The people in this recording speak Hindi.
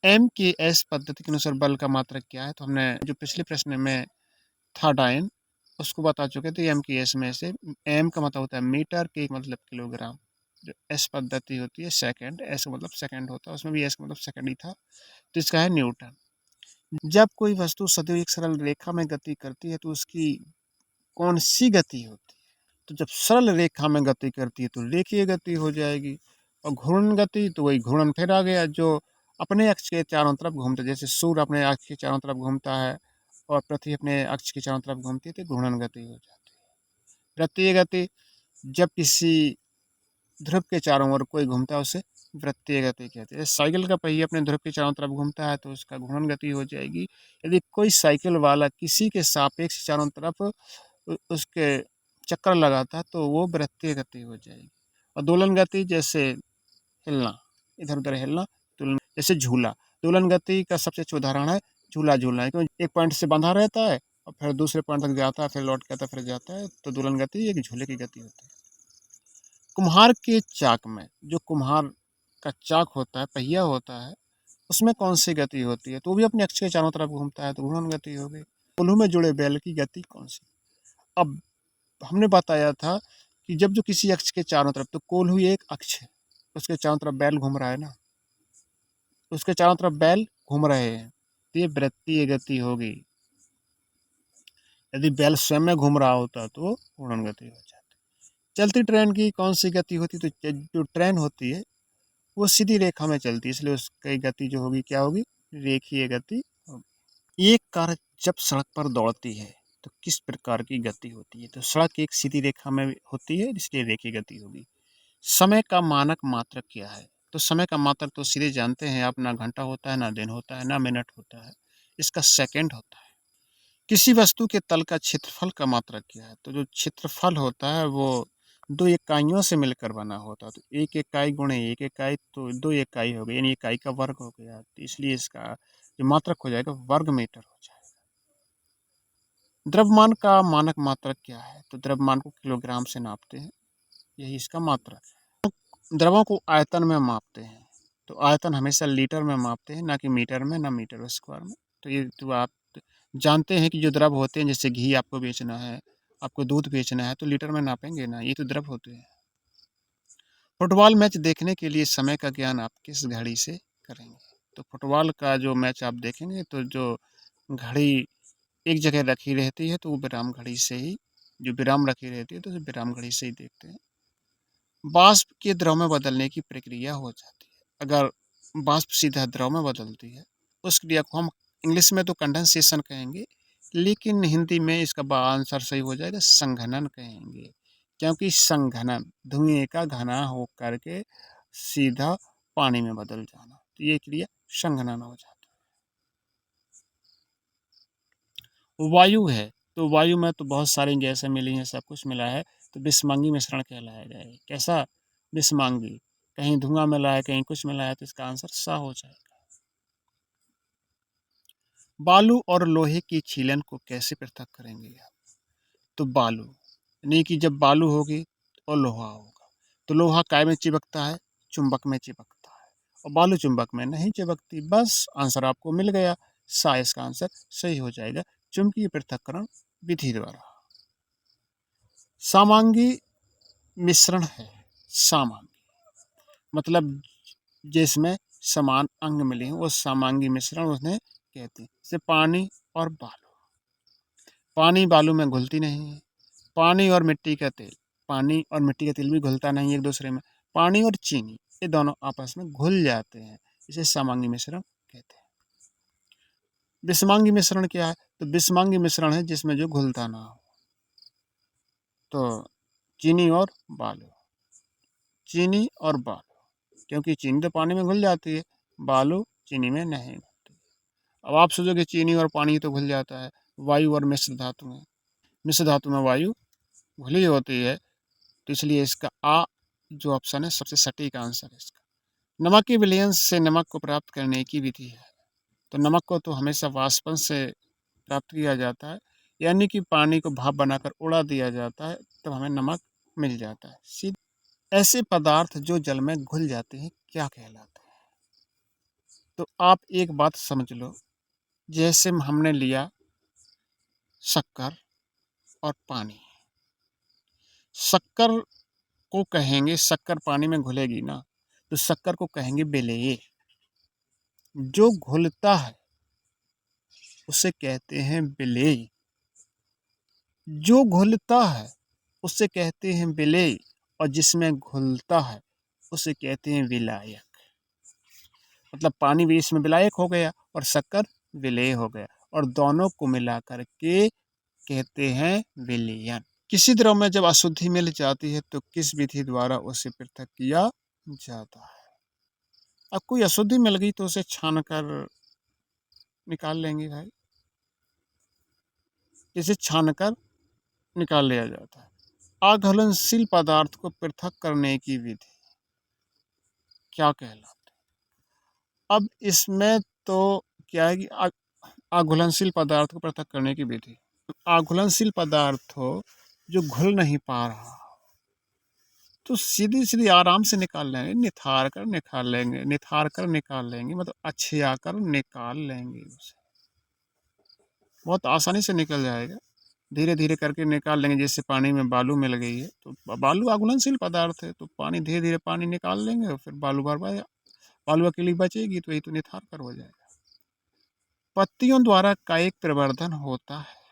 एमकेएस पद्धति के अनुसार बल का मात्रक क्या है? तो हमने जो पिछले प्रश्न में था डायन, उसको बता चुके थे। एमकेएस में से एम का मतलब होता है मीटर, के का मतलब किलोग्राम, जो एस पद्धति होती है सेकंड, एस का मतलब सेकंड होता है, उसमें भी एस का मतलब सेकंड ही था, तो इसका है न्यूटन। जब कोई वस्तु सदैव एक सरल रेखा में गति करती है तो उसकी कौन सी गति होती है? तो जब सरल रेखा में गति करती है तो रेखीय गति हो जाएगी, और घूर्णन गति तो वही घूर्णन फिर आ गया जो अपने अक्ष के चारों तरफ घूमता है। जैसे सूर्य अपने अक्ष के चारों तरफ घूमता है और पृथ्वी अपने अक्ष के चारों तरफ घूमती है, तो घूर्णन गति हो जाती है। वृत्तीय गति, जब किसी ध्रुव के चारों ओर कोई घूमता है उसे वृत्तीय गति कहते हैं। साइकिल का पहिया अपने ध्रुव के चारों तरफ घूमता है तो उसका घूर्णन गति हो जाएगी। यदि कोई साइकिल वाला किसी के सापेक्ष चारों तरफ उसके चक्कर लगाता है तो वो वृत्तीय गति हो जाएगी। और दोलन गति, जैसे हिलना, इधर उधर हिलना, दोलन, जैसे झूला। दोलन गति का सबसे अच्छा उदाहरण है झूला झूलना है, क्योंकि एक पॉइंट से बंधा रहता है और फिर दूसरे पॉइंट तक जाता है, फिर लौट के आता है, फिर जाता है, तो दोलन गति एक झूले की गति होती है। कुम्हार के चाक में, जो कुम्हार का चाक होता है, पहिया होता है, उसमें कौन सी गति होती है? तो वो भी अपने अक्ष के चारों तरफ घूमता है, तो घूर्णन गति हो गई। कोल्हू में जुड़े बैल की गति कौन सी? अब हमने बताया था कि जब जो किसी अक्ष के चारों तरफ, तो कोल्हू एक अक्ष है, उसके चारों तरफ बैल घूम रहा है ना, उसके चारों तरफ बैल घूम रहे हैं, तो ये वृत्तीय गति होगी। यदि बैल स्वयं में घूम रहा होता तो घूर्णन गति हो जाती। चलती ट्रेन की कौन सी गति होती? तो जो ट्रेन होती है वो सीधी रेखा में चलती है, इसलिए उसकी गति जो होगी क्या होगी? रेखीय गति होगी। एक कार जब सड़क पर दौड़ती है तो किस प्रकार की गति होती है? तो सड़क एक सीधी रेखा में होती है, इसलिए रेखीय गति होगी। समय का मानक मात्रक क्या है? तो समय का मात्रक तो सीधे जानते हैं आप, ना घंटा होता है, ना दिन होता है, ना मिनट होता है, इसका सेकंड होता है। किसी वस्तु के तल का क्षेत्रफल का मात्रक क्या है? तो जो क्षेत्रफल होता है वो दो इकाइयों से मिलकर बना होता है, तो एक इकाई गुणे एक इकाई, तो दो इकाई हो गई, यानी इकाई का वर्ग हो गया, तो इसलिए इसका जो मात्रक हो जाएगा वर्ग मीटर हो जाएगा। द्रव्यमान का मानक मात्रक क्या है? तो द्रव्यमान को किलोग्राम से नापते हैं, यही इसका मात्रक है। द्रवों को आयतन में मापते हैं, तो आयतन हमेशा लीटर में मापते हैं, ना कि मीटर में, ना मीटर स्क्वायर में। तो ये तो आप जानते हैं कि जो द्रव होते हैं, जैसे घी आपको बेचना है, आपको दूध बेचना है, तो लीटर में नापेंगे ना, ये तो द्रव होते हैं। फुटबॉल मैच देखने के लिए समय का ज्ञान आप किस घड़ी से करेंगे? तो फुटबॉल का जो मैच आप देखेंगे तो जो घड़ी एक जगह रखी रहती है तो वो विराम घड़ी से ही, जो विराम रखी रहती है तो विराम घड़ी से ही देखते हैं। वाष्प के द्रव में बदलने की प्रक्रिया हो जाती है। अगर वाष्प सीधा द्रव में बदलती है, उस क्रिया को हम इंग्लिश में तो कंडेंसेशन कहेंगे, लेकिन हिंदी में इसका आंसर सही हो जाएगा संघनन कहेंगे, क्योंकि संघनन धुएं का घना हो करके सीधा पानी में बदल जाना, तो ये क्रिया संघनन हो जाती है। वायु है, तो वायु में तो बहुत सारी गैसें मिली हैं, सब कुछ मिला है, तो विषमांगी मिश्रण कहलाएगा। कैसा विषमांगी? कहीं धुआं मिला है, कहीं कुछ मिला है, तो इसका आंसर सा हो जाएगा। बालू और लोहे की छीलन को कैसे पृथक करेंगे आप? तो बालू, यानी कि जब बालू होगी और लोहा होगा, तो लोहा काय में चिपकता है? चुंबक में चिपकता है, और बालू चुंबक में नहीं चिपकती। बस आंसर आपको मिल गया, सा इसका आंसर सही हो जाएगा, चुंबकीय पृथक्करण विधि द्वारा। समांगी मिश्रण है, समांगी मतलब जिसमें समान अंग मिले हैं वो समांगी मिश्रण उन्हें कहते हैं। जैसे पानी और बालू, पानी बालू में घुलती नहीं है। पानी और मिट्टी का तेल, पानी और मिट्टी का तेल भी घुलता नहीं एक दूसरे में। पानी और चीनी, ये दोनों आपस में घुल जाते हैं, इसे समांगी मिश्रण कहते हैं। विषमांगी मिश्रण क्या है? तो विषमांगी मिश्रण है जिसमें जो घुलता ना हो। तो चीनी और बालू, चीनी और बालू, क्योंकि चीनी तो पानी में घुल जाती है, बालू चीनी में नहीं घुलती। अब आप सोचोगे चीनी और पानी तो घुल जाता है, वायु और मिश्र धातु में, मिश्र धातु में वायु घुली होती है, तो इसलिए इसका आ जो ऑप्शन है सबसे सटीक आंसर है इसका। नमक के विलयन से नमक को प्राप्त करने की विधि है, तो नमक को तो हमेशा वाष्पन से प्राप्त किया जाता है, यानी कि पानी को भाप बनाकर उड़ा दिया जाता है, तब हमें नमक मिल जाता है सीधे। ऐसे पदार्थ जो जल में घुल जाते हैं क्या कहलाते हैं? तो आप एक बात समझ लो, जैसे हमने लिया शक्कर और पानी। शक्कर को कहेंगे, शक्कर पानी में घुलेगी ना, तो शक्कर को कहेंगे विलेय। जो घुलता है उसे कहते हैं विलेय। जो घुलता है उसे कहते हैं विलेय, और जिसमें घुलता है उसे कहते हैं विलायक। मतलब पानी भी इसमें विलायक हो गया और शक्कर विलेय हो गया, और दोनों को मिलाकर के कहते हैं विलयन। किसी द्रव में जब अशुद्धि मिल जाती है तो किस विधि द्वारा उसे पृथक किया जाता है? अब कोई अशुद्धि मिल गई तो उसे छान कर निकाल लेंगे भाई, इसे छान कर निकाल लिया जाता है। अघुलनशील पदार्थ को पृथक करने की विधि क्या कहलाती है? अब इसमें तो क्या है कि अघुलनशील पदार्थ को पृथक करने की विधि, अघुलनशील पदार्थ हो जो घुल नहीं पा रहा, तो सीधी सीधी आराम से निकाल लेंगे, निथार कर निकाल लेंगे, निथार कर निकाल लेंगे, मतलब अच्छे आकर निकाल लेंगे उसे, बहुत आसानी से निकल जाएगा। धीरे धीरे करके निकाल लेंगे। जैसे पानी में बालू मिल गई है तो बालू अघुलनशील पदार्थ है, तो पानी धीरे धीरे पानी निकाल लेंगे और फिर बालू भरवाया, बालू अकेली बचेगी तो यही तो निथार कर हो जाएगा। पत्तियों द्वारा कायिक प्रवर्धन होता है।